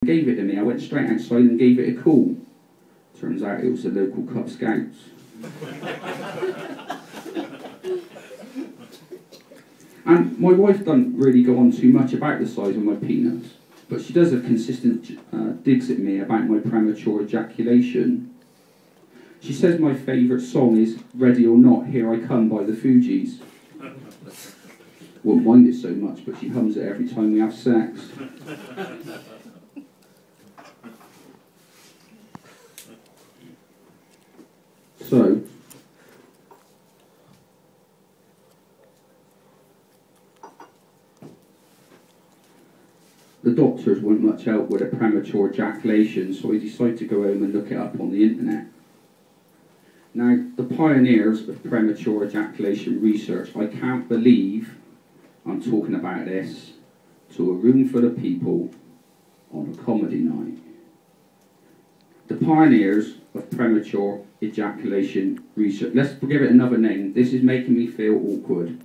Gave it to me. I went straight outside and gave it a call. Turns out it was the local Cub Scouts. And my wife doesn't really go on too much about the size of my penis, but she does have consistent digs at me about my premature ejaculation. She says my favourite song is Ready or Not, Here I Come by the Fugees. Wouldn't mind it so much, but she hums it every time we have sex. So, the doctors weren't much help with a premature ejaculation, so I decided to go home and look it up on the internet. Now, the pioneers of premature ejaculation research, I can't believe I'm talking about this to a room full of people on a comedy night. The pioneers of premature ejaculation research. Let's give it another name. This is making me feel awkward.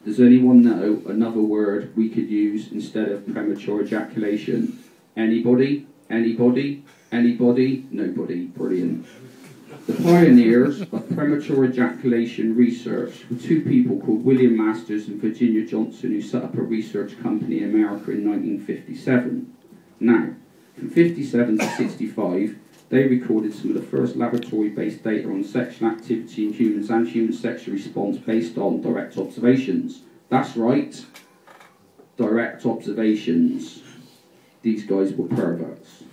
Does anyone know another word we could use instead of premature ejaculation? Anybody? Anybody? Anybody? Nobody. Brilliant. The pioneers of premature ejaculation research were two people called William Masters and Virginia Johnson, who set up a research company in America in 1957. Now, from 57 to 65, they recorded some of the first laboratory-based data on sexual activity in humans and human sexual response based on direct observations. That's right, direct observations. These guys were perverts.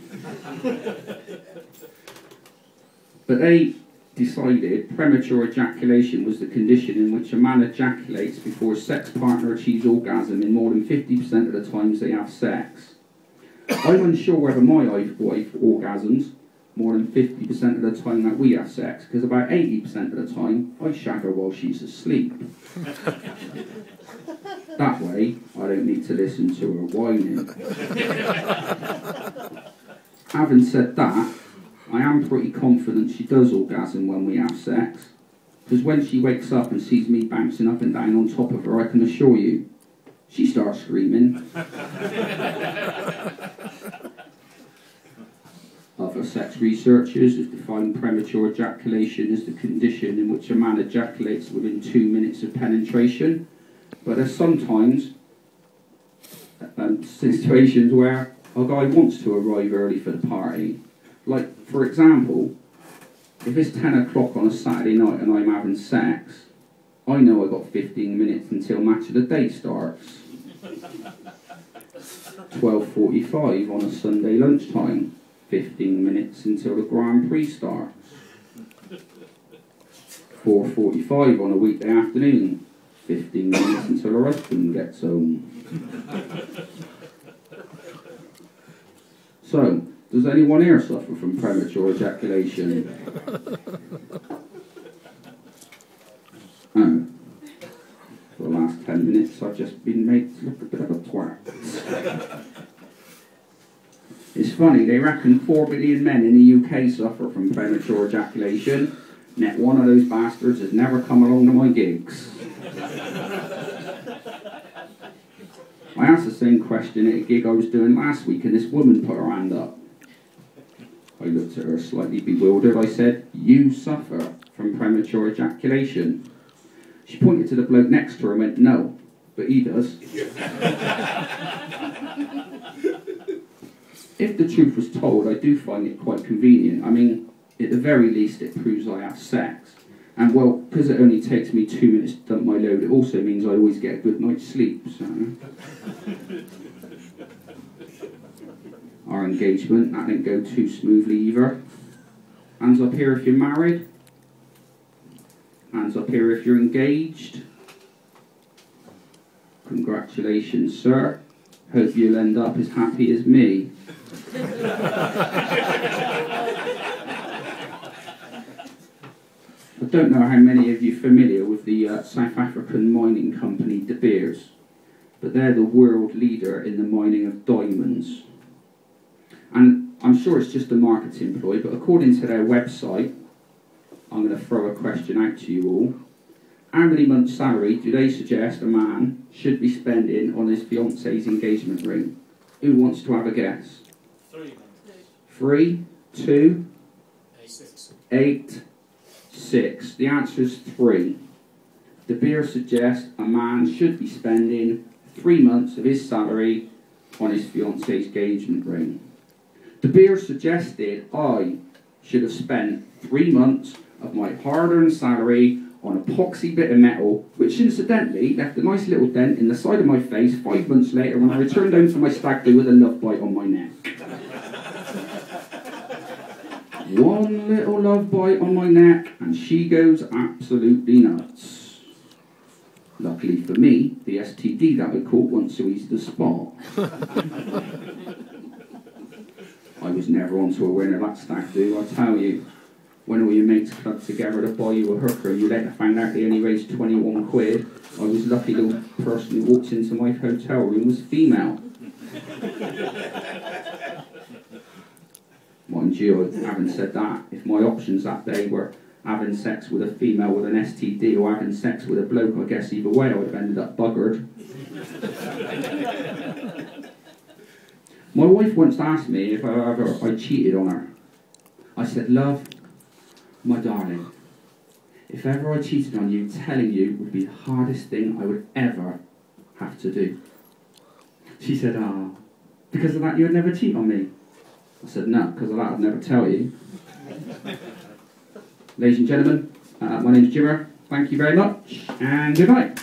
But they decided premature ejaculation was the condition in which a man ejaculates before a sex partner achieves orgasm in more than 50% of the times they have sex. I'm unsure whether my wife orgasms more than 50% of the time that we have sex, because about 80% of the time I shag her while she's asleep. That way, I don't need to listen to her whining. Having said that, I am pretty confident she does orgasm when we have sex, because when she wakes up and sees me bouncing up and down on top of her, I can assure you, she starts screaming. Other sex researchers have defined premature ejaculation as the condition in which a man ejaculates within 2 minutes of penetration, but there's sometimes situations where a guy wants to arrive early for the party. Like, for example, if it's 10 o'clock on a Saturday night and I'm having sex, I know I've got 15 minutes until match of the day starts. 12:45 on a Sunday lunchtime. 15 minutes until the Grand Prix starts. 4:45 on a weekday afternoon. 15 minutes until her husband gets home. So, does anyone here suffer from premature ejaculation? Oh. For the last 10 minutes I've just been made to look a bit of a twat. It's funny, they reckon 4 billion men in the UK suffer from premature ejaculation, yet one of those bastards has never come along to my gigs. I asked the same question at a gig I was doing last week, and this woman put her hand up. I looked at her slightly bewildered. I said, "You suffer from premature ejaculation." She pointed to the bloke next to her and went, "No, but he does." If the truth was told, I do find it quite convenient. I mean, at the very least, it proves I have sex. And, well, because it only takes me 2 minutes to dump my load, it also means I always get a good night's sleep, so... Our engagement, that didn't go too smoothly either. Hands up here if you're married. Hands up here if you're engaged. Congratulations, sir. Hope you'll end up as happy as me. I don't know how many of you are familiar with the South African mining company De Beers, but they're the world leader in the mining of diamonds. And I'm sure it's just a marketing ploy, but according to their website, I'm going to throw a question out to you all. How many months' salary do they suggest a man should be spending on his fiance's engagement ring? Who wants to have a guess? 3, 2, 6. 8, 6. The answer is 3. De Beer suggests a man should be spending 3 months of his salary on his fiance's engagement ring. De Beer suggested I should have spent 3 months of my hard-earned salary on a poxy bit of metal, which incidentally left a nice little dent in the side of my face 5 months later when I returned home from my stag do with a love bite on my neck. One little love bite on my neck and she goes absolutely nuts. Luckily for me, the STD that I caught once so easy to spot. I was never onto a winner that stag do, I tell you. When all your mates clubbed together to buy you a hooker and you later found out they only raised 21 quid, I was lucky the person who walked into my hotel room was female. Mind you, having said that, if my options that day were having sex with a female with an STD or having sex with a bloke, I guess either way I would have ended up buggered. My wife once asked me if I cheated on her. I said, love, my darling, if ever I cheated on you, telling you would be the hardest thing I would ever have to do. She said, because of that you would never cheat on me? I said, no, because of that I'd never tell you. Ladies and gentlemen, my name's Jimmer. Thank you very much, and good night.